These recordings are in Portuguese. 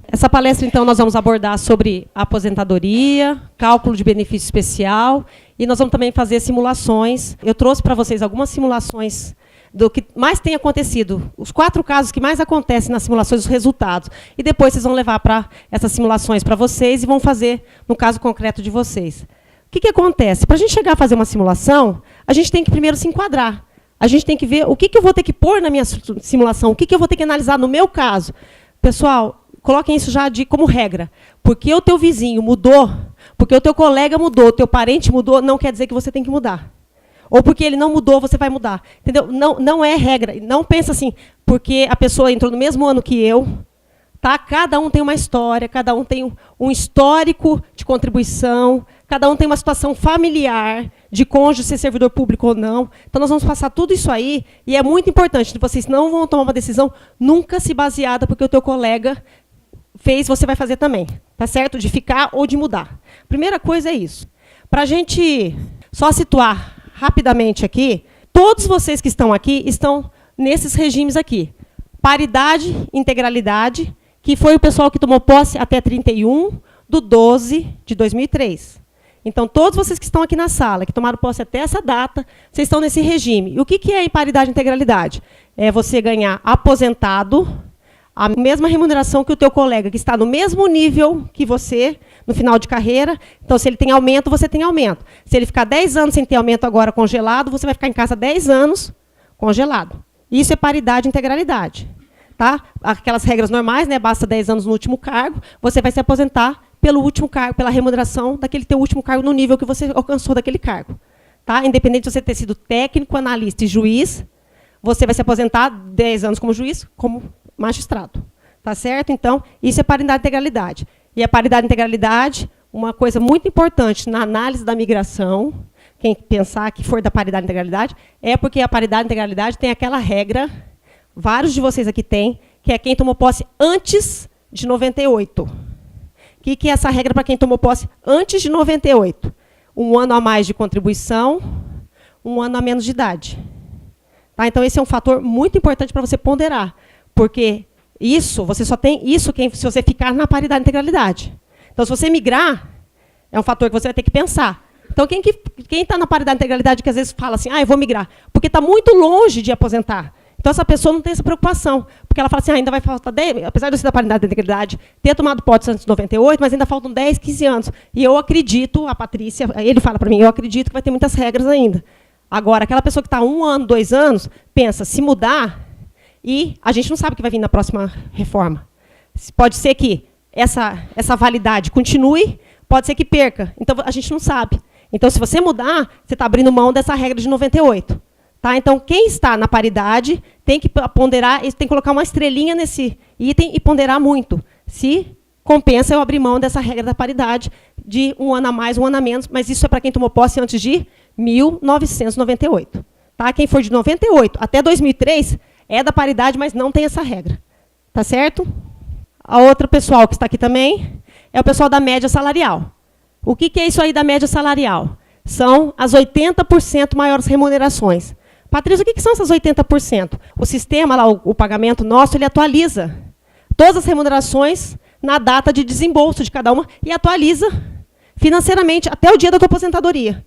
Essa palestra, então, nós vamos abordar sobre aposentadoria, cálculo de benefício especial, e nós vamos também fazer simulações. Eu trouxe para vocês algumas simulações do que mais tem acontecido, os 4 casos que mais acontecem nas simulações, os resultados. E depois vocês vão levar para essas simulações para vocês e vão fazer no caso concreto de vocês. O que acontece? Para a gente chegar a fazer uma simulação, a gente tem que primeiro se enquadrar. A gente tem que ver o que eu vou ter que pôr na minha simulação, o que eu vou ter que analisar no meu caso. Pessoal, coloquem isso já como regra. Porque o teu vizinho mudou, porque o teu colega mudou, o teu parente mudou, não quer dizer que você tem que mudar. Ou porque ele não mudou, você vai mudar. Entendeu? Não é regra. Não pensa assim, porque a pessoa entrou no mesmo ano que eu, tá? Cada um tem uma história, cada um tem um histórico de contribuição, cada um tem uma situação familiar, de cônjuge ser servidor público ou não. Então, nós vamos passar tudo isso aí, e é muito importante, vocês não vão tomar uma decisão nunca se baseada porque o teu colega fez, você vai fazer também. Tá certo? De ficar ou de mudar. Primeira coisa é isso. Para a gente só situar rapidamente aqui, todos vocês que estão aqui estão nesses regimes aqui. Paridade, integralidade, que foi o pessoal que tomou posse até 31/12/2003. Então, todos vocês que estão aqui na sala, que tomaram posse até essa data, vocês estão nesse regime. E o que é paridade e integralidade? É você ganhar aposentado a mesma remuneração que o teu colega, que está no mesmo nível que você, no final de carreira. Então, se ele tem aumento, você tem aumento. Se ele ficar 10 anos sem ter aumento agora congelado, você vai ficar em casa 10 anos congelado. Isso é paridade e integralidade. Tá? Aquelas regras normais, né? Basta 10 anos no último cargo, você vai se aposentar pelo último cargo, pela remuneração daquele teu último cargo no nível que você alcançou daquele cargo. Tá? Independente de você ter sido técnico, analista e juiz, você vai se aposentar 10 anos como juiz, como magistrado. Tá certo? Então, isso é paridade e integralidade. E a paridade e integralidade, uma coisa muito importante na análise da migração, quem pensar que for da paridade e integralidade, é porque a paridade e integralidade tem aquela regra, vários de vocês aqui têm, que é quem tomou posse antes de 98. O que é essa regra para quem tomou posse antes de 98? 1 ano a mais de contribuição, 1 ano a menos de idade. Tá? Então, esse é um fator muito importante para você ponderar. Porque isso, você só tem isso se você ficar na paridade e integralidade. Então, se você migrar, é um fator que você vai ter que pensar. Então, quem está na paridade e integralidade que às vezes fala assim, eu vou migrar, porque está muito longe de aposentar. Então, essa pessoa não tem essa preocupação. Porque ela fala assim, ainda vai faltar 10, apesar de eu ser da paridade e integralidade, ter tomado posse antes de 98, mas ainda faltam 10, 15 anos. E eu acredito, a Patrícia, ele fala para mim, eu acredito que vai ter muitas regras ainda. Agora, aquela pessoa que está 1 ano, 2 anos, pensa, se mudar, e a gente não sabe o que vai vir na próxima reforma. Pode ser que essa validade continue, pode ser que perca. Então, a gente não sabe. Então, se você mudar, você está abrindo mão dessa regra de 98. Tá? Então, quem está na paridade tem que ponderar, tem que colocar uma estrelinha nesse item e ponderar muito. Se compensa eu abrir mão dessa regra da paridade de 1 ano a mais, 1 ano a menos, mas isso é para quem tomou posse antes de 1998. Tá? Quem for de 98 até 2003 é da paridade, mas não tem essa regra. Tá certo? A outra pessoal que está aqui também é o pessoal da média salarial. O que é isso aí da média salarial? São as 80% maiores remunerações. Patrícia, o que são essas 80%? O sistema, lá, o pagamento nosso, ele atualiza todas as remunerações na data de desembolso de cada uma e atualiza financeiramente até o dia da tua aposentadoria.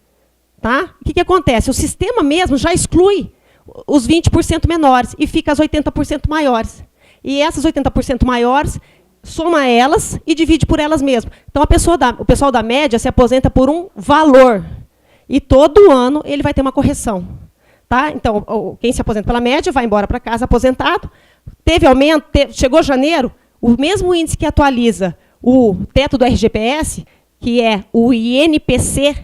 Tá? O que acontece? O sistema mesmo já exclui os 20% menores e fica as 80% maiores. E essas 80% maiores, soma elas e divide por elas mesmas. Então, o pessoal da média se aposenta por um valor. E todo ano ele vai ter uma correção. Tá? Então, quem se aposenta pela média vai embora para casa aposentado. Teve aumento, chegou janeiro, o mesmo índice que atualiza o teto do RGPS, que é o INPC,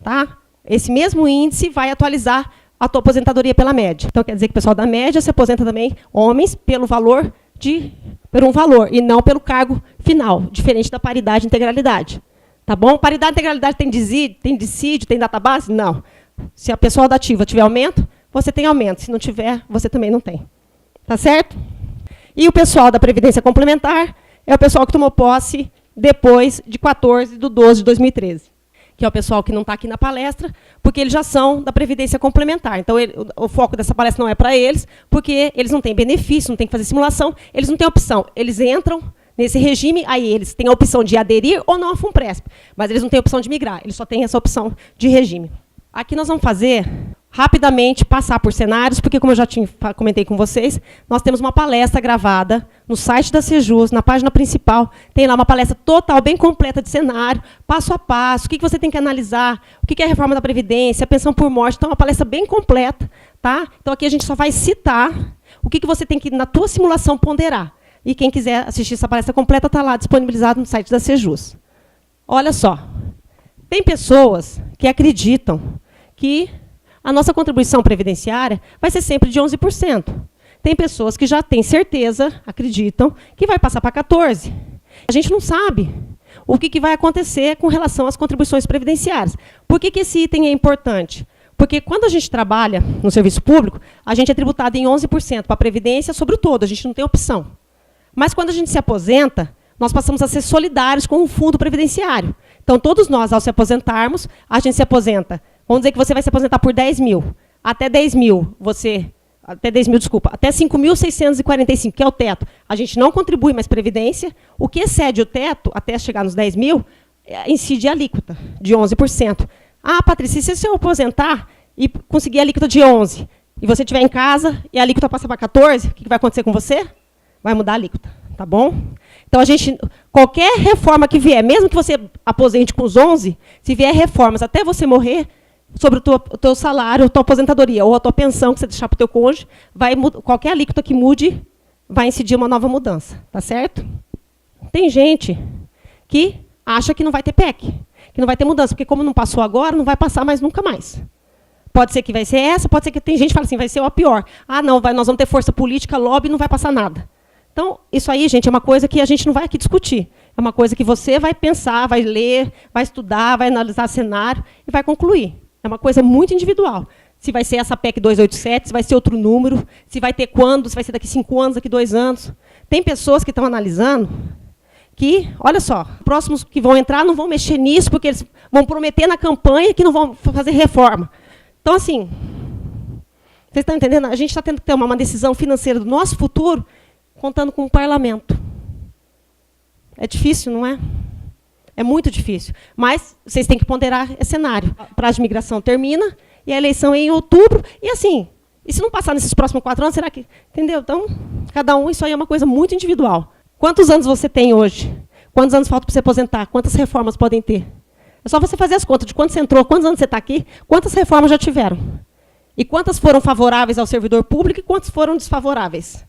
tá? Esse mesmo índice vai atualizar a tua aposentadoria pela média. Então, quer dizer que o pessoal da média se aposenta também, homens, por um valor, e não pelo cargo final, diferente da paridade e integralidade. Tá bom? Paridade e integralidade tem dissídio, tem database? Não. Se a pessoa da ativa tiver aumento, você tem aumento. Se não tiver, você também não tem. Tá certo? E o pessoal da Previdência Complementar é o pessoal que tomou posse depois de 14/12/2013. Que é o pessoal que não está aqui na palestra, porque eles já são da Previdência Complementar. Então, o foco dessa palestra não é para eles, porque eles não têm benefício, não têm que fazer simulação, eles não têm opção. Eles entram Nesse regime, aí eles têm a opção de aderir ou não à FUNPRESP, mas eles não têm a opção de migrar, eles só têm essa opção de regime. Aqui nós vamos fazer, rapidamente, passar por cenários, porque, como eu já comentei com vocês, nós temos uma palestra gravada no site da Sejus, na página principal, tem lá uma palestra total, bem completa de cenário, passo a passo, o que você tem que analisar, o que é a reforma da Previdência, a pensão por morte, então é uma palestra bem completa. Tá? Então, aqui a gente só vai citar o que você tem que, na tua simulação, ponderar. E quem quiser assistir essa palestra completa, está lá disponibilizado no site da Sejus. Olha só, tem pessoas que acreditam que a nossa contribuição previdenciária vai ser sempre de 11%. Tem pessoas que já têm certeza, acreditam, que vai passar para 14%. A gente não sabe o que vai acontecer com relação às contribuições previdenciárias. Por que esse item é importante? Porque quando a gente trabalha no serviço público, a gente é tributado em 11% para a Previdência sobre o todo, a gente não tem opção. Mas quando a gente se aposenta, nós passamos a ser solidários com o fundo previdenciário. Então, todos nós, ao se aposentarmos, a gente se aposenta. Vamos dizer que você vai se aposentar por 10 mil. Até 10 mil, até 5.645, que é o teto. A gente não contribui mais Previdência. O que excede o teto, até chegar nos 10 mil, incide a alíquota de 11%. Ah, Patrícia, se eu aposentar e conseguir a alíquota de 11%, e você estiver em casa e a alíquota passa para 14%, o que vai acontecer com você? Vai mudar a alíquota, tá bom? Então, qualquer reforma que vier, mesmo que você aposente com os 11%, se vier reformas até você morrer, sobre o teu salário, a tua aposentadoria ou a tua pensão que você deixar para o teu cônjuge, qualquer alíquota que mude vai incidir uma nova mudança, tá certo? Tem gente que acha que não vai ter PEC, que não vai ter mudança, porque como não passou agora, não vai passar mais nunca mais. Pode ser que vai ser essa, pode ser que tem gente que fala assim, vai ser a pior. Ah, não, nós vamos ter força política, lobby, não vai passar nada. Então, isso aí, gente, é uma coisa que a gente não vai aqui discutir. É uma coisa que você vai pensar, vai ler, vai estudar, vai analisar cenário e vai concluir. É uma coisa muito individual. Se vai ser essa PEC 287, se vai ser outro número, se vai ter quando, se vai ser daqui 5 anos, daqui 2 anos. Tem pessoas que estão analisando que, olha só, próximos que vão entrar não vão mexer nisso, porque eles vão prometer na campanha que não vão fazer reforma. Então, assim, vocês estão entendendo? A gente está tendo que ter uma decisão financeira do nosso futuro contando com o parlamento. É difícil, não é? É muito difícil. Mas vocês têm que ponderar esse cenário. O prazo de migração termina e a eleição é em outubro. E assim, e se não passar nesses próximos 4 anos, será que... Entendeu? Então, cada um, isso aí é uma coisa muito individual. Quantos anos você tem hoje? Quantos anos falta para você aposentar? Quantas reformas podem ter? É só você fazer as contas de quando você entrou, quantos anos você está aqui, quantas reformas já tiveram. E quantas foram favoráveis ao servidor público e quantas foram desfavoráveis.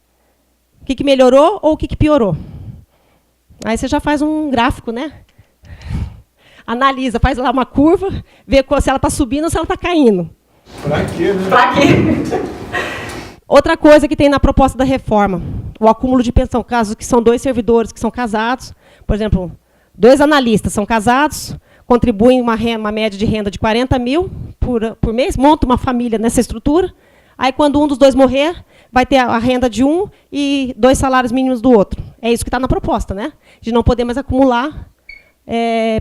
O que melhorou ou o que piorou. Aí você já faz um gráfico, né? Analisa, faz lá uma curva, vê se ela está subindo ou se ela está caindo. Para quê, né? Para quê? Outra coisa que tem na proposta da reforma, o acúmulo de pensão, casos que são 2 servidores que são casados, por exemplo, 2 analistas são casados, contribuem uma média de renda de 40 mil por mês, monta uma família nessa estrutura, aí quando um dos 2 morrer, vai ter a renda de um e 2 salários mínimos do outro. É isso que está na proposta, né? De não poder mais acumular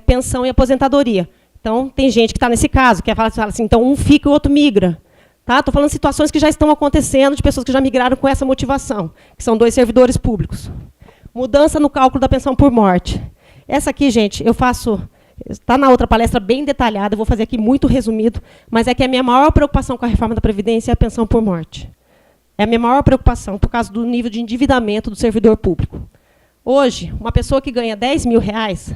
pensão e aposentadoria. Então, tem gente que está nesse caso, que fala assim, então um fica e o outro migra. Estou falando de situações que já estão acontecendo, de pessoas que já migraram com essa motivação, que são 2 servidores públicos. Mudança no cálculo da pensão por morte. Essa aqui, gente, eu faço... Está na outra palestra bem detalhada, eu vou fazer aqui muito resumido, mas é que a minha maior preocupação com a reforma da Previdência é a pensão por morte. É a minha maior preocupação, por causa do nível de endividamento do servidor público. Hoje, uma pessoa que ganha 10 mil reais,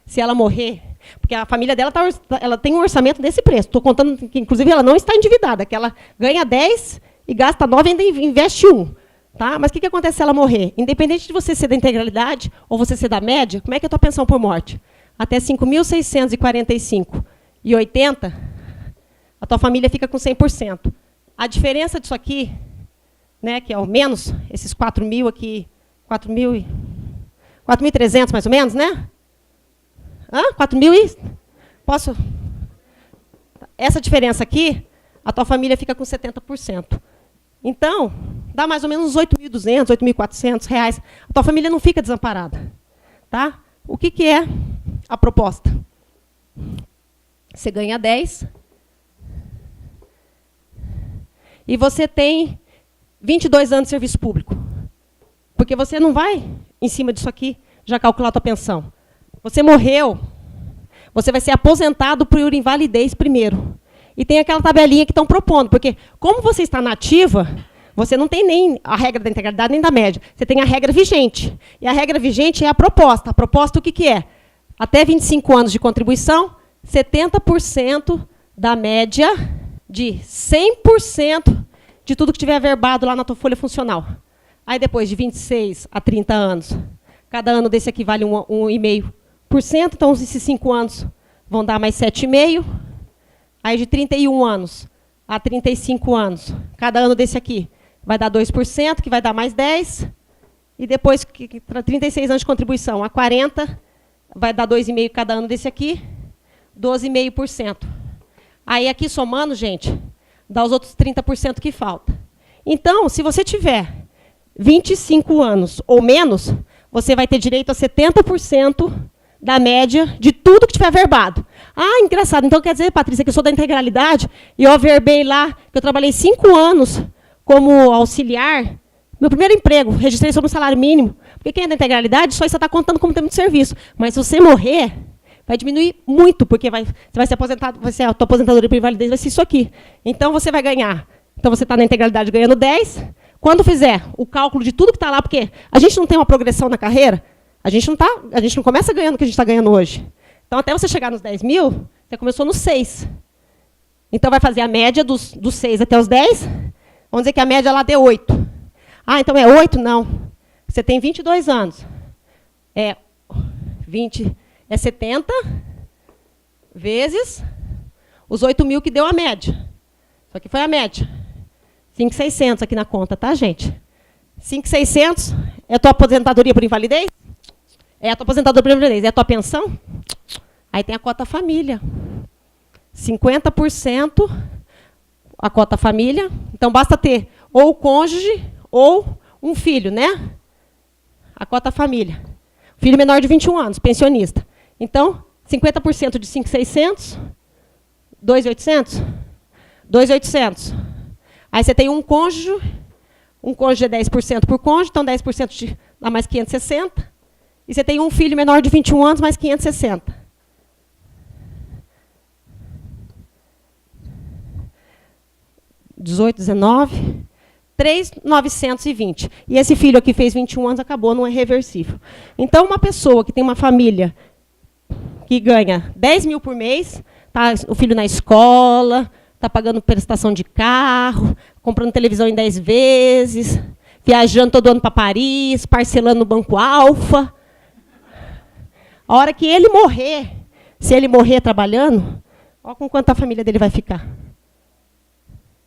se ela morrer... Porque a família dela ela tem um orçamento desse preço. Estou contando que, inclusive, ela não está endividada, que ela ganha 10 e gasta 9 e ainda investe 1. Tá? Mas o que acontece se ela morrer? Independente de você ser da integralidade ou você ser da média, como é que é a tua pensão por morte? Até 5.645,80, a tua família fica com 100%. A diferença disso aqui, né, que é o menos, esses 4 mil aqui, 4.300 mais ou menos, né? 4 mil e... Posso? Essa diferença aqui, a tua família fica com 70%. Então, dá mais ou menos uns 8.200, 8.400 reais. A tua família não fica desamparada. Tá? O que é a proposta? Você ganha 10 e você tem 22 anos de serviço público. Porque você não vai, em cima disso aqui, já calcular a tua pensão. Você morreu, você vai ser aposentado por invalidez primeiro. E tem aquela tabelinha que estão propondo, porque como você está na ativa, você não tem nem a regra da integralidade nem da média. Você tem a regra vigente. E a regra vigente é a proposta. A proposta o que, que é? Até 25 anos de contribuição, 70% da média de 100% de tudo que tiver averbado lá na tua folha funcional. Aí depois de 26 a 30 anos, cada ano desse aqui vale 1,5%, então esses 5 anos vão dar mais 7,5%. Aí de 31 anos a 35 anos, cada ano desse aqui vai dar 2%, que vai dar mais 10%. E depois, 36 anos de contribuição, a 40, vai dar 2,5% cada ano desse aqui, 12,5%. Aí aqui somando, gente, dá os outros 30% que falta. Então, se você tiver 25 anos ou menos, você vai ter direito a 70% da média de tudo que tiver averbado. Ah, engraçado. Então, quer dizer, Patrícia, que eu sou da integralidade e eu averbei lá, que eu trabalhei 5 anos como auxiliar, meu primeiro emprego, registrei sobre um salário mínimo. Porque quem é da integralidade só está contando como tempo de serviço. Mas se você morrer, vai diminuir muito, porque você vai ser aposentado, a tua aposentadoria por invalidez vai ser isso aqui. Então, você vai ganhar. Então, você está na integralidade ganhando 10. Quando fizer o cálculo de tudo que está lá, porque a gente não tem uma progressão na carreira, a gente não começa ganhando o que a gente está ganhando hoje. Então, até você chegar nos 10 mil, você começou nos 6. Então, vai fazer a média dos 6 até os 10. Vamos dizer que a média lá deu 8. Ah, então é 8? Não. Você tem 22 anos. 70 vezes os 8 mil que deu a média. Isso aqui foi a média. 5.600 aqui na conta, tá, gente? 5.600 é a tua aposentadoria por invalidez? É a tua aposentadoria por invalidez. É a tua pensão? Aí tem a cota família. 50% a cota família. Então, basta ter ou o cônjuge ou um filho, né? A cota família. Filho menor de 21 anos, pensionista. Então, 50% de 5.600, 2.800? 2.800. Aí você tem um cônjuge é 10% por cônjuge, então 10% dá mais 560. E você tem um filho menor de 21 anos, mais 560. (18, 19) 3.920. E esse filho aqui fez 21 anos, acabou, não é reversível. Então, uma pessoa que tem uma família que ganha 10 mil por mês, tá, o filho na escola, está pagando prestação de carro, comprando televisão em 10 vezes, viajando todo ano para Paris, parcelando no Banco Alfa. A hora que ele morrer, se ele morrer trabalhando, olha com quanto a família dele vai ficar.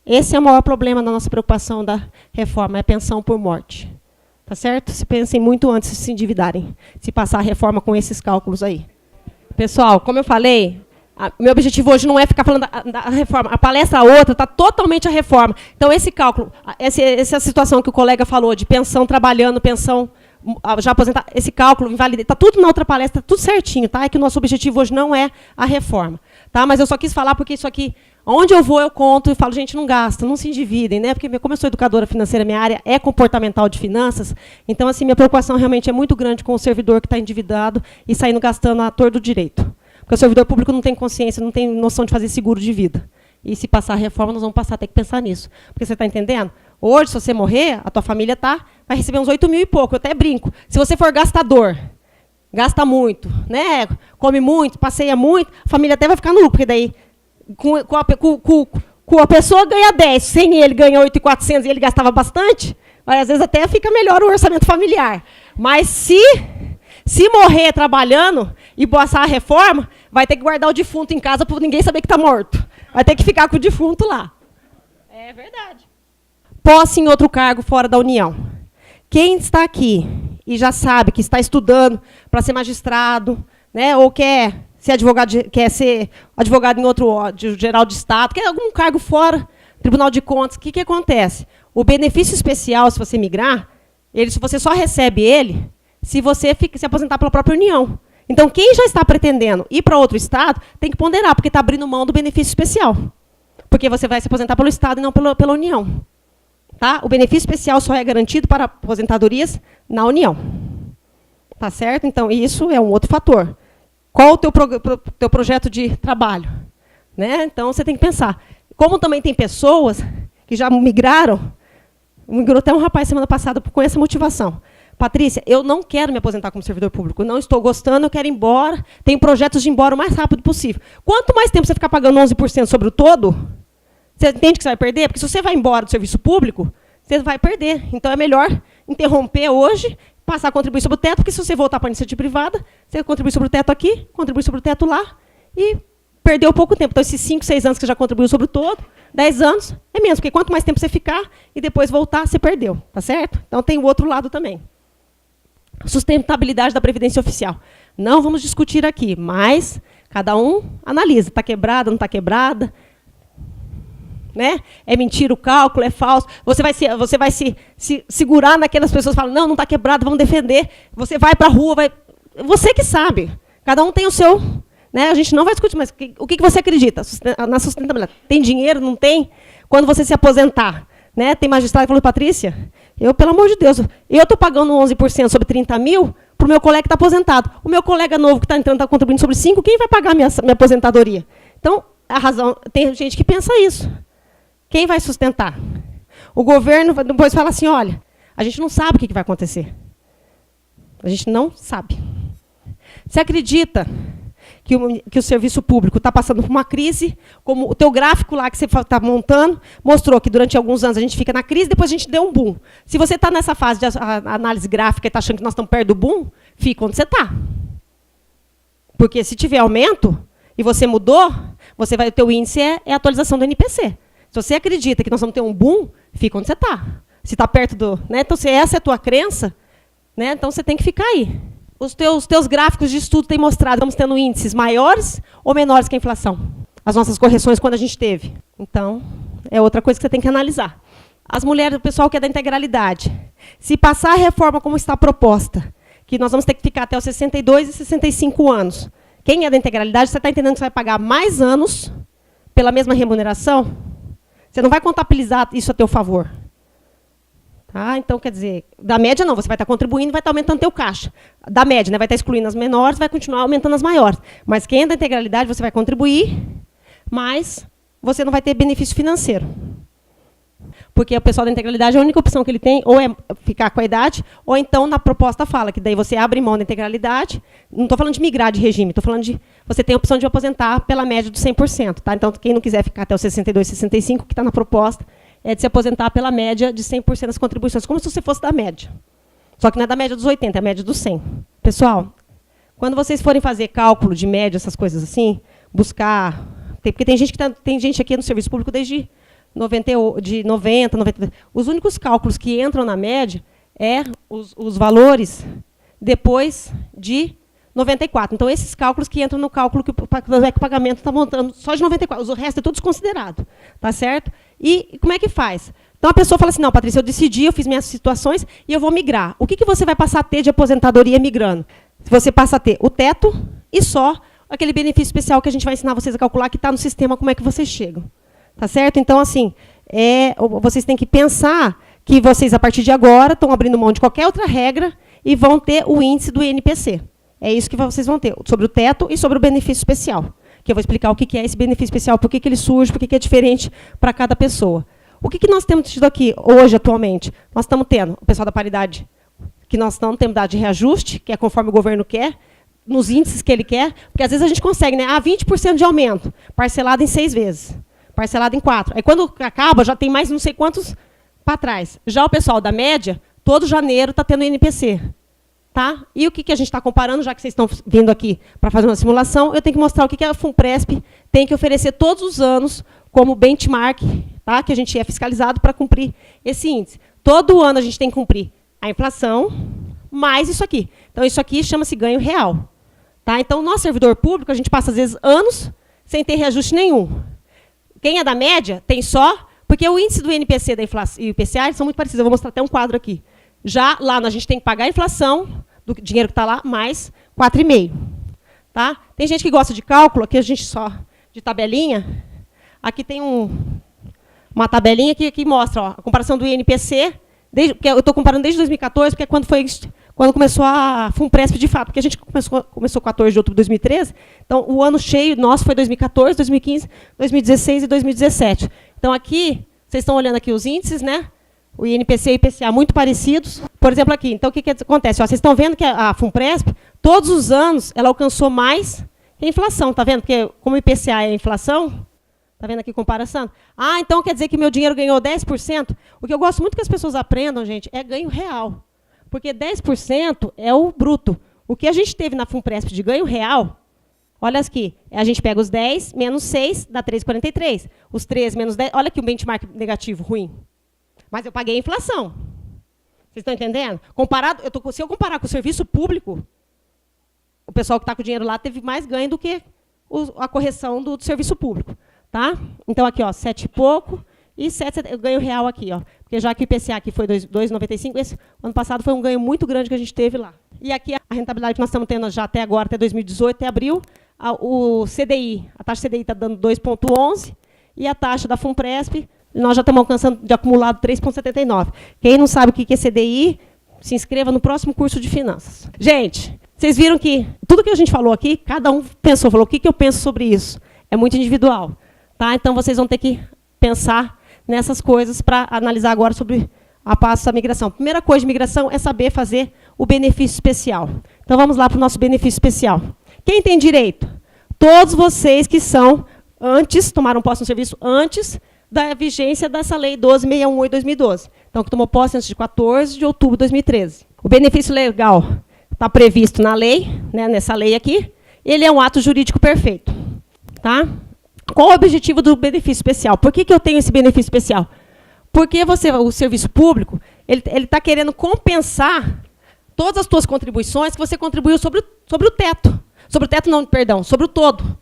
Esse é o maior problema da nossa preocupação da reforma, é a pensão por morte. Tá certo? Se pensem muito antes de se endividarem, se passar a reforma com esses cálculos aí. Pessoal, como eu falei, meu objetivo hoje não é ficar falando da reforma. A palestra outra está totalmente a reforma. Então, esse cálculo, essa situação que o colega falou, de pensão trabalhando, pensão já aposentada, esse cálculo, invalidez, está tudo na outra palestra, tudo certinho, tá? É que o nosso objetivo hoje não é a reforma. Tá? Mas eu só quis falar porque isso aqui, onde eu vou, eu conto e falo, gente, não gasta, não se endividem, né? Porque como eu sou educadora financeira, minha área é comportamental de finanças, então, assim, minha preocupação realmente é muito grande com o servidor que está endividado e saindo gastando à torto do direito. Porque o servidor público não tem consciência, não tem noção de fazer seguro de vida. E se passar a reforma, nós vamos passar a ter que pensar nisso. Porque você está entendendo? Hoje, se você morrer, a tua família vai receber uns 8 mil e pouco. Eu até brinco. Se você for gastador, gasta muito, né? Come muito, passeia muito, a família até vai ficar no lucro, porque daí com a pessoa ganha 10, sem ele ganha 8.400 e ele gastava bastante, às vezes até fica melhor o orçamento familiar. Mas se morrer trabalhando e passar a reforma, vai ter que guardar o defunto em casa para ninguém saber que está morto. Vai ter que ficar com o defunto lá. É verdade. Posse em outro cargo fora da União. Quem está aqui e já sabe que está estudando para ser magistrado, né, ou quer ser advogado em outro geral de Estado, quer algum cargo fora, Tribunal de Contas, o que acontece? O benefício especial, se você migrar, você só recebe ele se você se aposentar pela própria União. Então, quem já está pretendendo ir para outro Estado, tem que ponderar, porque está abrindo mão do benefício especial. Porque você vai se aposentar pelo Estado e não pela União. Tá? O benefício especial só é garantido para aposentadorias na União. Tá certo? Então, isso é um outro fator. Qual o teu projeto de trabalho? Né? Então, você tem que pensar. Como também tem pessoas que já migrou até um rapaz semana passada com essa motivação. Patrícia, eu não quero me aposentar como servidor público, não estou gostando, eu quero ir embora, tenho projetos de ir embora o mais rápido possível. Quanto mais tempo você ficar pagando 11% sobre o todo, você entende que você vai perder? Porque se você vai embora do serviço público, você vai perder. Então, é melhor interromper hoje, passar a contribuir sobre o teto, porque se você voltar para a iniciativa privada, você contribui sobre o teto aqui, contribui sobre o teto lá, e perdeu pouco tempo. Então, esses 5, 6 anos que você já contribuiu sobre o todo, 10 anos, é menos, porque quanto mais tempo você ficar e depois voltar, você perdeu. Tá certo? Então, tem o outro lado também. Sustentabilidade da Previdência Oficial. Não vamos discutir aqui, mas cada um analisa. Está quebrada, não está quebrada? Né? É mentira o cálculo, é falso. Você vai se segurar naquelas pessoas que falam, não está quebrado, vamos defender. Você vai para a rua, você que sabe. Cada um tem o seu. Né? A gente não vai discutir, mas o que você acredita na sustentabilidade? Tem dinheiro, não tem? Quando você se aposentar, né? Tem magistrado que falou, Patrícia, eu, pelo amor de Deus, eu estou pagando 11% sobre 30 mil para o meu colega que está aposentado. O meu colega novo que está entrando está contribuindo sobre 5, quem vai pagar minha aposentadoria? Então, a razão, tem gente que pensa isso. Quem vai sustentar? O governo depois fala assim, olha, a gente não sabe o que vai acontecer. A gente não sabe. Você acredita que o serviço público está passando por uma crise, como o teu gráfico lá que você está montando, mostrou que durante alguns anos a gente fica na crise, depois a gente deu um boom. Se você está nessa fase de análise gráfica e está achando que nós estamos perto do boom, fica onde você está. Porque se tiver aumento, e você mudou, o teu índice é a atualização do NPC. Se você acredita que nós vamos ter um boom, fica onde você está. Se está perto do... Né? Então, se essa é a tua crença, né? Então você tem que ficar aí. Os teus gráficos de estudo têm mostrado que estamos tendo índices maiores ou menores que a inflação? As nossas correções quando a gente teve. Então, é outra coisa que você tem que analisar. As mulheres, o pessoal que é da integralidade. Se passar a reforma como está proposta, que nós vamos ter que ficar até os 62 e 65 anos, quem é da integralidade, você está entendendo que você vai pagar mais anos pela mesma remuneração? Você não vai contabilizar isso a teu favor. Tá? Então, quer dizer, da média não, você vai estar contribuindo e vai estar aumentando o teu caixa. Da média, né, vai estar excluindo as menores, vai continuar aumentando as maiores. Mas quem é da integralidade, você vai contribuir, mas você não vai ter benefício financeiro. Porque o pessoal da integralidade, a única opção que ele tem, ou é ficar com a idade, ou então na proposta fala que daí você abre mão da integralidade. Não estou falando de migrar de regime, estou falando de você tem a opção de aposentar pela média dos 100%. Tá? Então, quem não quiser ficar até os 62, 65, que está na proposta, é de se aposentar pela média de 100% das contribuições, como se você fosse da média. Só que não é da média dos 80, é a média dos 100. Pessoal, quando vocês forem fazer cálculo de média, essas coisas assim, buscar... Porque tem gente aqui no serviço público desde 90. Os únicos cálculos que entram na média é os valores depois de 94. Então, esses cálculos que entram no cálculo que o pagamento está montando só de 94. O resto é tudo desconsiderado. Tá certo? E como é que faz? Então, a pessoa fala assim, não, Patrícia, eu decidi, eu fiz minhas situações e eu vou migrar. O que você vai passar a ter de aposentadoria migrando? Você passa a ter o teto e só aquele benefício especial que a gente vai ensinar vocês a calcular, que está no sistema, como é que vocês chegam. Tá certo? Então, assim, vocês têm que pensar que vocês, a partir de agora, estão abrindo mão de qualquer outra regra e vão ter o índice do INPC. É isso que vocês vão ter, sobre o teto e sobre o benefício especial. Que eu vou explicar o que é esse benefício especial, por que ele surge, por que é diferente para cada pessoa. O que nós temos tido aqui, hoje, atualmente? Nós estamos tendo, o pessoal da paridade, que nós não temos dado de reajuste, que é conforme o governo quer, nos índices que ele quer, porque às vezes a gente consegue, né? 20% de aumento, parcelado em 6 vezes, parcelado em 4. Aí quando acaba, já tem mais não sei quantos para trás. Já o pessoal da média, todo janeiro está tendo INPC. Tá? E o que a gente está comparando, já que vocês estão vindo aqui para fazer uma simulação, eu tenho que mostrar o que a FUNPRESP tem que oferecer todos os anos como benchmark, tá? Que a gente é fiscalizado para cumprir esse índice. Todo ano a gente tem que cumprir a inflação, mais isso aqui. Então, isso aqui chama-se ganho real. Tá? Então, o nosso servidor público, a gente passa, às vezes, anos sem ter reajuste nenhum. Quem é da média, tem só... Porque o índice do INPC e o IPCA são muito parecidos. Eu vou mostrar até um quadro aqui. Já lá a gente tem que pagar a inflação do dinheiro que está lá, mais 4,5. Tá? Tem gente que gosta de cálculo, aqui a gente só de tabelinha. Aqui tem uma tabelinha que mostra, ó, a comparação do INPC, porque eu estou comparando desde 2014, porque é quando começou a FUNPRESP de fato, porque a gente começou 14 de outubro de 2013, então o ano cheio nosso foi 2014, 2015, 2016 e 2017. Então aqui, vocês estão olhando aqui os índices, né? O INPC e o IPCA muito parecidos. Por exemplo, aqui, então o que acontece? Ó, vocês estão vendo que a FUNPRESP, todos os anos, ela alcançou mais que a inflação, tá vendo? Porque como o IPCA é a inflação, tá vendo aqui comparação? Ah, então quer dizer que meu dinheiro ganhou 10%? O que eu gosto muito que as pessoas aprendam, gente, é ganho real. Porque 10% é o bruto. O que a gente teve na FUNPRESP de ganho real, olha aqui, a gente pega os 10 menos 6, dá 3,43. Os 13 menos 10, olha aqui o benchmark negativo, ruim. Mas eu paguei a inflação. Vocês estão entendendo? Se eu comparar com o serviço público, o pessoal que está com o dinheiro lá teve mais ganho do que a correção do serviço público. Tá? Então, aqui, ó, 7 e pouco, e 7 ganho real aqui. Ó, porque já que o IPCA aqui foi 2,95, esse ano passado foi um ganho muito grande que a gente teve lá. E aqui a rentabilidade que nós estamos tendo já até agora, até 2018, até abril, o CDI, a taxa CDI está dando 2,11, e a taxa da FUNPRESP, nós já estamos alcançando de acumulado 3,79. Quem não sabe o que é CDI, se inscreva no próximo curso de finanças. Gente, vocês viram que tudo que a gente falou aqui, cada um falou o que eu penso sobre isso. É muito individual. Tá? Então, vocês vão ter que pensar nessas coisas para analisar agora sobre a passo da migração. Primeira coisa de migração é saber fazer o benefício especial. Então, vamos lá para o nosso benefício especial. Quem tem direito? Todos vocês que tomaram posse no serviço antes da vigência dessa Lei 12.618 de 2012. Então, que tomou posse antes de 14 de outubro de 2013. O benefício legal está previsto na lei, né, nessa lei aqui. Ele é um ato jurídico perfeito. Tá? Qual o objetivo do benefício especial? Por que eu tenho esse benefício especial? Porque o serviço público ele está querendo compensar todas as suas contribuições que você contribuiu sobre o teto. Sobre o teto não, perdão, sobre o todo.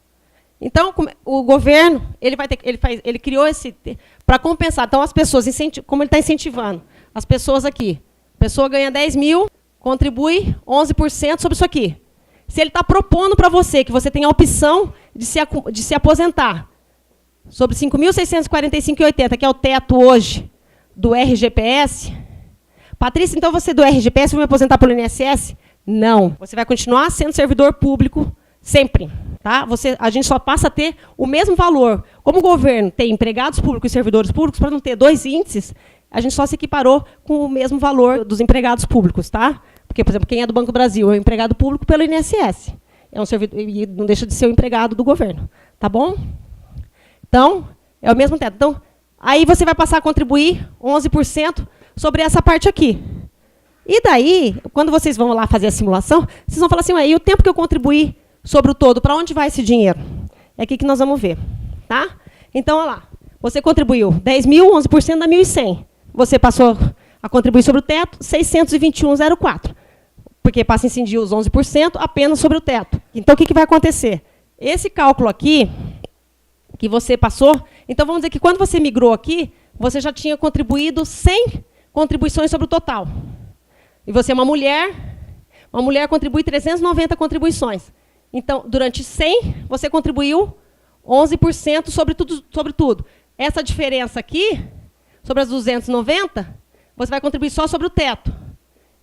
Então, o governo ele criou esse para compensar. Então, as pessoas, como ele está incentivando, as pessoas aqui, a pessoa ganha 10 mil, contribui 11% sobre isso aqui. Se ele está propondo para você que você tem a opção de se aposentar sobre 5.645,80, que é o teto hoje do RGPS, Patrícia, então você do RGPS vai me aposentar pelo INSS? Não. Você vai continuar sendo servidor público sempre. Tá? A gente só passa a ter o mesmo valor. Como o governo tem empregados públicos e servidores públicos, para não ter dois índices, a gente só se equiparou com o mesmo valor dos empregados públicos. Tá? Porque, por exemplo, quem é do Banco do Brasil é um empregado público pelo INSS. É um servidor, e não deixa de ser um empregado do governo. Tá bom? Então, é o mesmo teto. Então, aí você vai passar a contribuir 11% sobre essa parte aqui. E daí, quando vocês vão lá fazer a simulação, vocês vão falar assim, e o tempo que eu contribuí sobre o todo, para onde vai esse dinheiro? É aqui que nós vamos ver. Tá? Então, olha lá. Você contribuiu 10 mil, 11% dá 1.100. Você passou a contribuir sobre o teto, 621,04. Porque passa a incidir os 11% apenas sobre o teto. Então, o que vai acontecer? Esse cálculo aqui, que você passou, então vamos dizer que quando você migrou aqui, você já tinha contribuído 100 contribuições sobre o total. E você é uma mulher contribui 390 contribuições. Então, durante 100, você contribuiu 11% sobre tudo. Essa diferença aqui, sobre as 290, você vai contribuir só sobre o teto.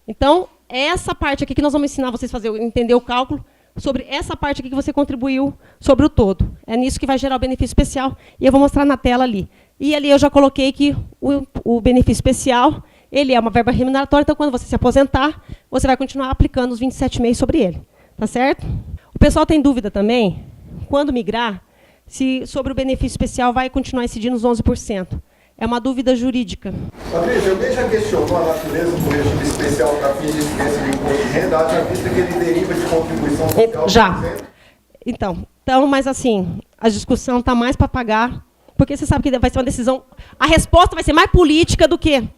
Então, essa parte aqui que nós vamos ensinar vocês a entender o cálculo, sobre essa parte aqui que você contribuiu sobre o todo. É nisso que vai gerar o benefício especial, e eu vou mostrar na tela ali. E ali eu já coloquei que o benefício especial, ele é uma verba remuneratória, então quando você se aposentar, você vai continuar aplicando os 27,5 sobre ele. Tá certo? O pessoal tem dúvida também, quando migrar, se sobre o benefício especial vai continuar incidindo os 11%. É uma dúvida jurídica. Patrícia, alguém já questionou a natureza do regime especial para fins de incidência do imposto de renda, haja vista que ele deriva de contribuição social? Já. Então, mas assim, a discussão está mais para pagar, porque você sabe que vai ser uma decisão... A resposta vai ser mais política do que...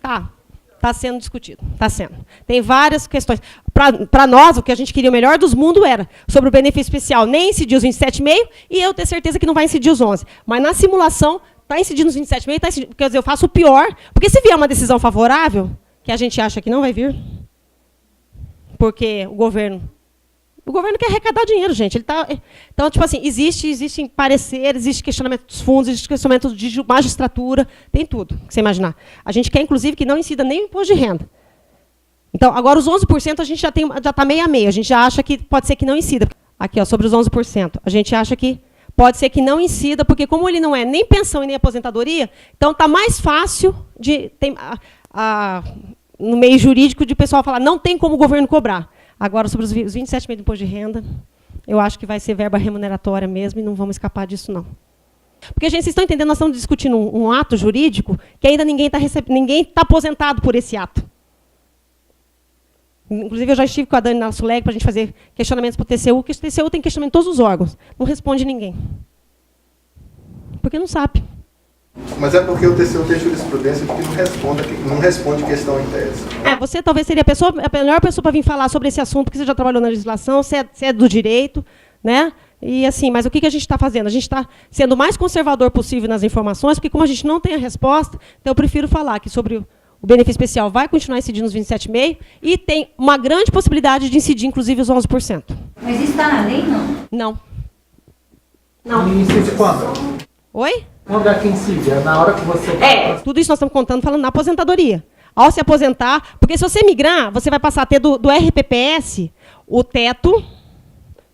Está sendo discutido, está sendo. Tem várias questões. Para nós, o que a gente queria o melhor dos mundos era sobre o benefício especial nem incidir os 27,5 e eu ter certeza que não vai incidir os 11. Mas na simulação, está incidindo os 27,5, quer dizer, eu faço o pior, porque se vier uma decisão favorável, que a gente acha que não vai vir, porque o governo O governo quer arrecadar dinheiro, gente. Então, tipo assim, existem pareceres, existe questionamento dos fundos, existe questionamento de magistratura, tem tudo que você imaginar. A gente quer, inclusive, que não incida nem o imposto de renda. Então, agora os 11% a gente já está meio a meio. A gente já acha que pode ser que não incida. Aqui, ó, sobre os 11%. A gente acha que pode ser que não incida, porque como ele não é nem pensão e nem aposentadoria, então está mais fácil de... no meio jurídico, de o pessoal falar, não tem como o governo cobrar. Agora, sobre os 27% do imposto de renda, eu acho que vai ser verba remuneratória mesmo, e não vamos escapar disso, não. Porque, gente, vocês estão entendendo, nós estamos discutindo um ato jurídico que ainda ninguém está aposentado por esse ato. Inclusive, eu já estive com a Dani Nassuleg para a gente fazer questionamentos para o TCU, que o TCU tem questionamento em todos os órgãos. Não responde ninguém. Porque não sabe. Mas é porque o TCU tem jurisprudência que não responde questão em tese. Você talvez seria a melhor pessoa para vir falar sobre esse assunto, porque você já trabalhou na legislação, você é do direito, né? E assim, mas o que a gente está fazendo? A gente está sendo o mais conservador possível nas informações, porque como a gente não tem a resposta, então eu prefiro falar que sobre o benefício especial vai continuar incidindo nos 27,5% e tem uma grande possibilidade de incidir, inclusive, os 11%. Mas isso está na lei, não? Não. E incide quando? Oi? Quando é que incide? É na hora que você... Tudo isso nós estamos falando na aposentadoria. Ao se aposentar, porque se você migrar, você vai passar a ter do RPPS o teto,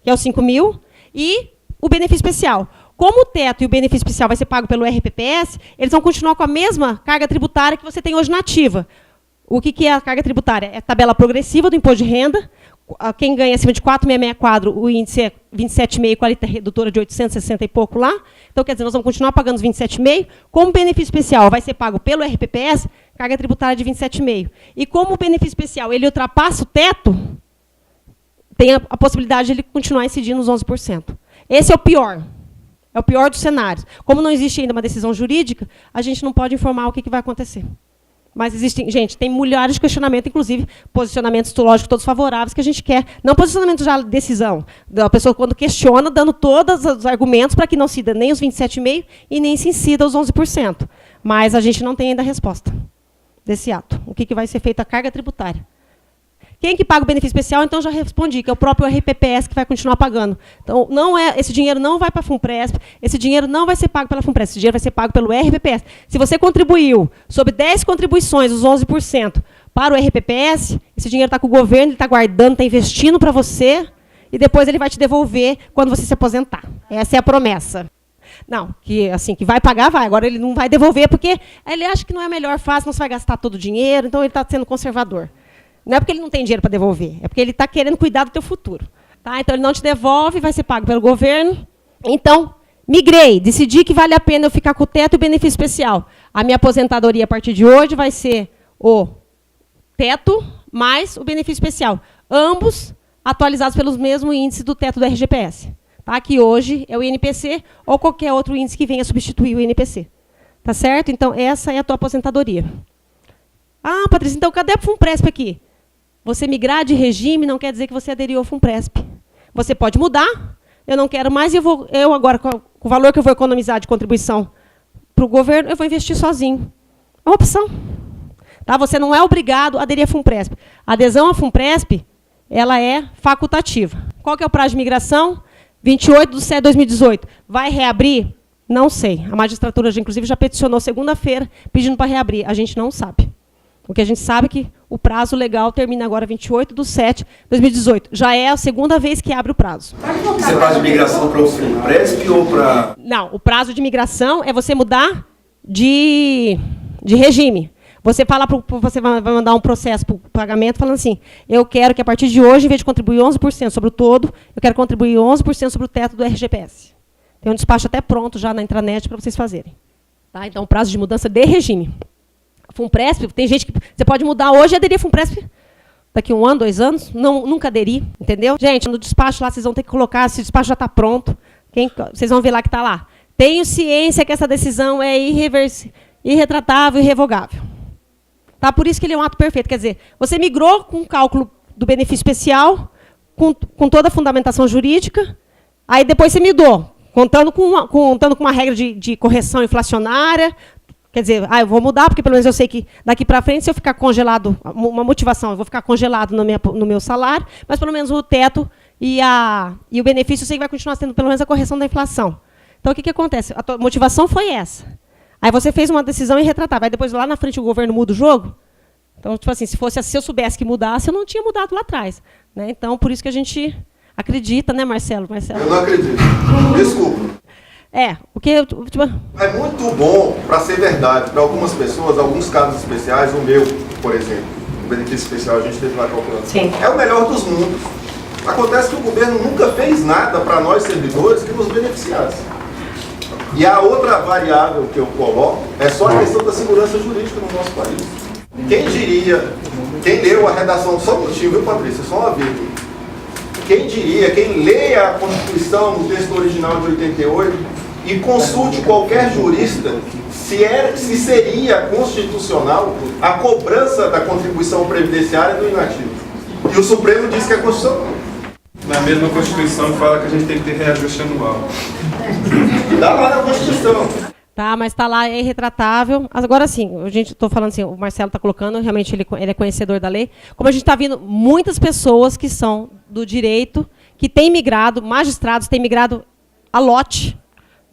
que é os 5 mil, e o benefício especial. Como o teto e o benefício especial vai ser pago pelo RPPS, eles vão continuar com a mesma carga tributária que você tem hoje na ativa. O que é a carga tributária? É a tabela progressiva do imposto de renda. Quem ganha acima de 4,664, o índice é 27,5, com a alíquota redutora de 860 e pouco lá. Então, quer dizer, nós vamos continuar pagando os 27,5. Como o benefício especial vai ser pago pelo RPPS, carga tributária de 27,5. E como o benefício especial ele ultrapassa o teto, tem a possibilidade de ele continuar incidindo nos 11%. Esse é o pior. É o pior dos cenários. Como não existe ainda uma decisão jurídica, a gente não pode informar o que vai acontecer. Mas existem, gente, tem milhares de questionamentos, inclusive posicionamentos lógicos todos favoráveis que a gente quer. Não posicionamento já decisão. Da pessoa, quando questiona, dando todos os argumentos para que não se dê nem os 27,5% e nem se incida os 11%. Mas a gente não tem ainda a resposta desse ato. O que vai ser feito a carga tributária. Quem que paga o benefício especial? Então, já respondi, que é o próprio RPPS que vai continuar pagando. Então, esse dinheiro não vai para a FUNPRESP, esse dinheiro não vai ser pago pela FUNPRESP, esse dinheiro vai ser pago pelo RPPS. Se você contribuiu sobre 10 contribuições, os 11%, para o RPPS, esse dinheiro está com o governo, ele está guardando, está investindo para você, e depois ele vai te devolver quando você se aposentar. Essa é a promessa. Não, que vai pagar, vai. Agora ele não vai devolver, porque ele acha que não é a melhor fase, não se vai gastar todo o dinheiro, então ele está sendo conservador. Não é porque ele não tem dinheiro para devolver, é porque ele está querendo cuidar do teu futuro. Tá? Então, ele não te devolve, vai ser pago pelo governo. Então, migrei, decidi que vale a pena eu ficar com o teto e o benefício especial. A minha aposentadoria, a partir de hoje, vai ser o teto mais o benefício especial. Ambos atualizados pelos mesmos índices do teto do RGPS. Tá? Que hoje é o INPC ou qualquer outro índice que venha substituir o INPC. Tá certo? Então, essa é a tua aposentadoria. Ah, Patrícia, então cadê a FUNPRESP aqui? Você migrar de regime não quer dizer que você aderiu ao FUNPRESP. Você pode mudar. Eu não quero mais, eu agora, com o valor que eu vou economizar de contribuição para o governo, eu vou investir sozinho. É uma opção. Tá? Você não é obrigado a aderir à FUNPRESP. A adesão à FUNPRESP, ela é facultativa. Qual que é o prazo de migração? 28/7/2018. 2018. Vai reabrir? Não sei. A magistratura, inclusive, já peticionou segunda-feira pedindo para reabrir. A gente não sabe. O que a gente sabe é que o prazo legal termina agora 28/7/2018. Já é a segunda vez que abre o prazo. Isso é prazo de migração para o FUNPRESP ou para... Não, o prazo de migração é você mudar de regime. Você você vai mandar um processo para o pagamento falando assim, eu quero que a partir de hoje, em vez de contribuir 11% sobre o todo, eu quero contribuir 11% sobre o teto do RGPS. Tem um despacho até pronto já na intranet para vocês fazerem. Tá? Então, prazo de mudança de regime. FUNPRESP, tem gente que você pode mudar hoje e aderir a FUNPRESP daqui 1 ano, 2 anos, nunca aderir, entendeu? Gente, no despacho lá vocês vão ter que colocar, se o despacho já está pronto, vocês vão ver lá que está lá. Tenho ciência que essa decisão é irretratável e irrevogável. Tá? Por isso que ele é um ato perfeito. Quer dizer, você migrou com o cálculo do benefício especial, com toda a fundamentação jurídica, aí depois você mudou, contando com uma regra de correção inflacionária. Quer dizer, eu vou mudar, porque pelo menos eu sei que daqui para frente, se eu ficar congelado, uma motivação, eu vou ficar congelado no meu salário, mas pelo menos o teto e o benefício eu sei que vai continuar sendo pelo menos a correção da inflação. Então, o que acontece? A tua motivação foi essa. Aí você fez uma decisão irretratável. Aí depois, lá na frente, o governo muda o jogo. Então, tipo assim, se eu soubesse que mudasse, eu não tinha mudado lá atrás. Né? Então, por isso que a gente acredita, né, Marcelo? Eu não acredito. Desculpa. Tipo... É muito bom para ser verdade, para algumas pessoas, alguns casos especiais, o meu, por exemplo, o benefício especial, a gente teve lá calculando. Sim. É o melhor dos mundos. Acontece que o governo nunca fez nada para nós servidores que nos beneficiasse. E a outra variável que eu coloco é só a questão da segurança jurídica no nosso país. Quem diria, quem leu a redação, só um minutinho, viu, Patrícia? Só uma vírgula. Quem diria, quem leia a Constituição no texto original de 88 e consulte qualquer jurista se seria constitucional a cobrança da contribuição previdenciária do inativo. E o Supremo diz que é constitucional. Na mesma Constituição fala que a gente tem que ter reajuste anual. Dá lá na Constituição. Tá, mas está lá, é irretratável. Agora sim, a gente estou falando assim, o Marcelo está colocando, realmente ele é conhecedor da lei. Como a gente está vendo muitas pessoas que são do direito, que têm migrado, magistrados têm migrado a lote,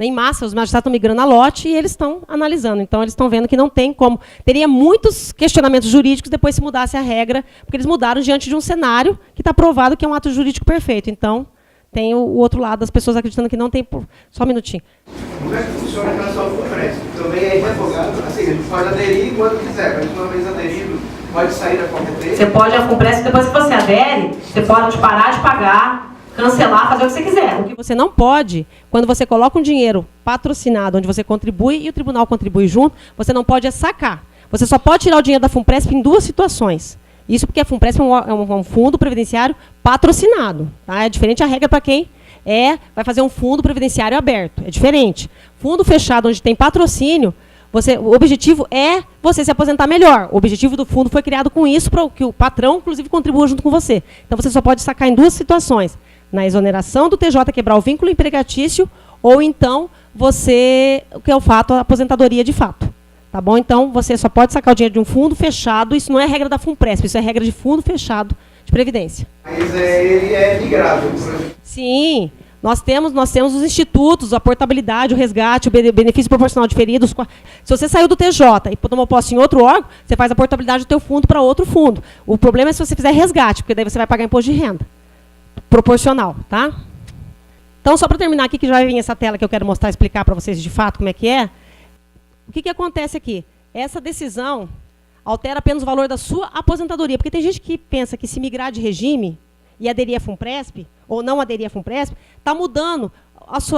em massa, os magistrados estão migrando a lote e eles estão analisando. Então, eles estão vendo que não tem como. Teria muitos questionamentos jurídicos depois se mudasse a regra, porque eles mudaram diante de um cenário que está provado que é um ato jurídico perfeito. Então, tem o outro lado das pessoas acreditando que não tem... Só um minutinho. Como é que funciona a relação com o preço? Também é revogado, assim, ele pode aderir quando quiser, mas uma vez aderido, pode sair da competência? Você pode, a FUNPRESP, depois que você adere, você pode parar de pagar, cancelar, fazer o que você quiser. O que você não pode, quando você coloca um dinheiro patrocinado, onde você contribui e o tribunal contribui junto, você não pode sacar. Você só pode tirar o dinheiro da FUNPRESP em duas situações. Isso porque a FUNPRESP é um fundo previdenciário patrocinado. Tá? É diferente a regra para quem vai fazer um fundo previdenciário aberto. É diferente. Fundo fechado, onde tem patrocínio, o objetivo é você se aposentar melhor. O objetivo do fundo foi criado com isso, para que o patrão, inclusive, contribua junto com você. Então, você só pode sacar em duas situações. Na exoneração do TJ quebrar o vínculo empregatício, ou então você, o que é o fato, a aposentadoria de fato. Tá bom? Então, você só pode sacar o dinheiro de um fundo fechado, isso não é regra da FUNPRESP, isso é regra de fundo fechado de previdência. Mas ele é migrável. Sim, nós temos os institutos, a portabilidade, o resgate, o benefício proporcional diferido. Se você saiu do TJ e tomou posse em outro órgão, você faz a portabilidade do teu fundo para outro fundo. O problema é se você fizer resgate, porque daí você vai pagar imposto de renda. Proporcional, tá? Então, só para terminar aqui, que já vai vir essa tela que eu quero mostrar, explicar para vocês de fato como é que é. O que acontece aqui? Essa decisão altera apenas o valor da sua aposentadoria, porque tem gente que pensa que se migrar de regime e aderir à FUNPRESP, ou não aderir à FUNPRESP, está mudando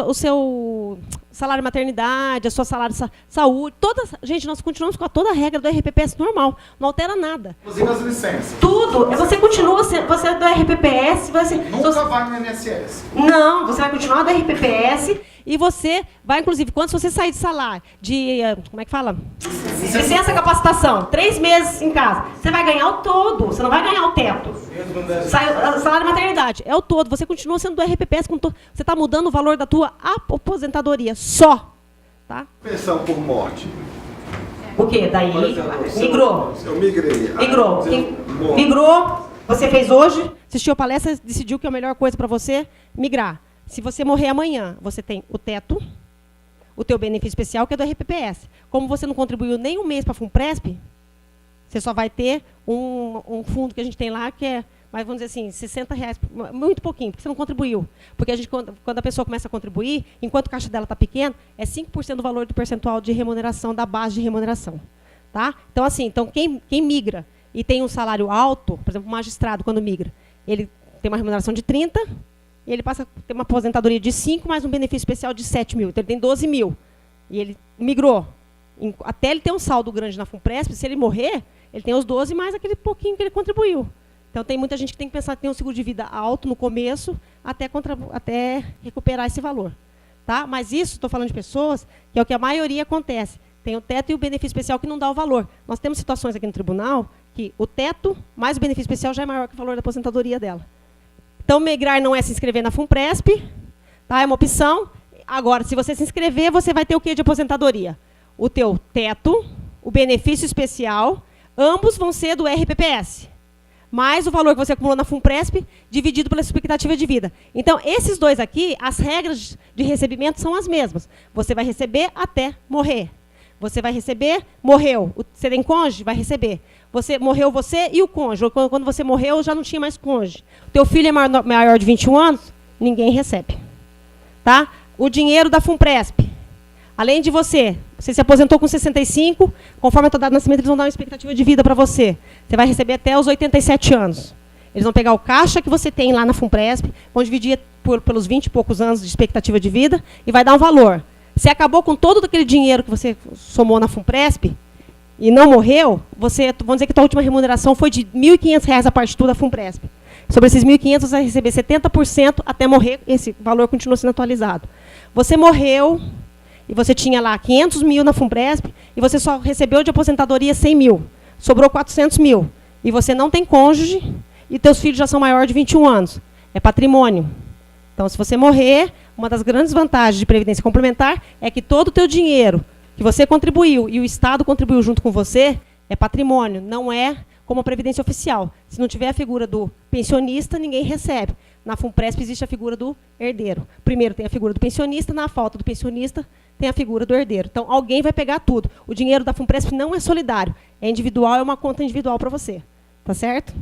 o seu salário de maternidade, a sua salário de saúde. Gente, nós continuamos com toda a regra do RPPS normal. Não altera nada. Inclusive as licenças. Tudo. Você continua sendo... Você é do RPPS. Nunca vai no INSS. Não, você vai continuar do RPPS e você vai, inclusive, quando você sair de salário, como é que fala? Licença capacitação, 3 meses em casa, você vai ganhar o todo, você não vai ganhar o teto. Salário de maternidade, é o todo, você continua sendo do RPPS, você está mudando o valor da tua aposentadoria, só. Tá? Pensão por morte. O quê? Daí, migrou. Eu migrei. Migrou. Migrou, você fez hoje, assistiu a palestra, decidiu que é a melhor coisa para você, migrar. Se você morrer amanhã, você tem o teto, o teu benefício especial, que é do RPPS. Como você não contribuiu nem um mês para a FUNPRESP, você só vai ter um fundo que a gente tem lá, que é, mas vamos dizer assim, R$60, muito pouquinho, porque você não contribuiu. Porque quando a pessoa começa a contribuir, enquanto a caixa dela está pequena, é 5% do valor do percentual de remuneração, da base de remuneração. Tá? Então, assim, quem migra e tem um salário alto, por exemplo, o magistrado, quando migra, ele tem uma remuneração de 30, e ele passa a ter uma aposentadoria de 5, mais um benefício especial de 7 mil. Então, ele tem 12 mil. E ele migrou. Até ele ter um saldo grande na FUNPRESP, se ele morrer, ele tem os 12 mais aquele pouquinho que ele contribuiu. Então, tem muita gente que tem que pensar que tem um seguro de vida alto no começo, até recuperar esse valor. Tá? Mas isso, estou falando de pessoas, que é o que a maioria acontece. Tem o teto e o benefício especial que não dá o valor. Nós temos situações aqui no tribunal que o teto mais o benefício especial já é maior que o valor da aposentadoria dela. Então, migrar não é se inscrever na FUNPRESP, tá? É uma opção. Agora, se você se inscrever, você vai ter o quê de aposentadoria? O teu teto, o benefício especial, ambos vão ser do RPPS. mais o valor que você acumulou na FUNPRESP, dividido pela expectativa de vida. Então, esses dois aqui, as regras de recebimento são as mesmas. Você vai receber até morrer. Você vai receber, morreu. Você tem cônjuge? Vai receber. Morreu você e o cônjuge. Quando você morreu, já não tinha mais cônjuge. O teu filho é maior de 21 anos? Ninguém recebe. Tá? O dinheiro da FUNPRESP. Além de você se aposentou com 65, conforme a tua data de nascimento, eles vão dar uma expectativa de vida para você. Você vai receber até os 87 anos. Eles vão pegar o caixa que você tem lá na FUNPRESP, vão dividir pelos 20 e poucos anos de expectativa de vida e vai dar um valor. Você acabou com todo aquele dinheiro que você somou na FUNPRESP e não morreu, vamos dizer que a tua última remuneração foi de R$ 1.500 a parte da FUNPRESP. Sobre esses 1.500, você vai receber 70% até morrer, esse valor continua sendo atualizado. Você morreu e você tinha lá 500 mil na FUNPRESP e você só recebeu de aposentadoria 100 mil. Sobrou 400 mil. E você não tem cônjuge e teus filhos já são maiores de 21 anos. É patrimônio. Então, se você morrer, uma das grandes vantagens de previdência complementar é que todo o teu dinheiro que você contribuiu e o Estado contribuiu junto com você é patrimônio, não é como a previdência oficial. Se não tiver a figura do pensionista, ninguém recebe. Na FUNPRESP existe a figura do herdeiro. Primeiro tem a figura do pensionista, na falta do pensionista tem a figura do herdeiro. Então, alguém vai pegar tudo. O dinheiro da FUNPRESP não é solidário, é individual, é uma conta individual para você. Tá certo?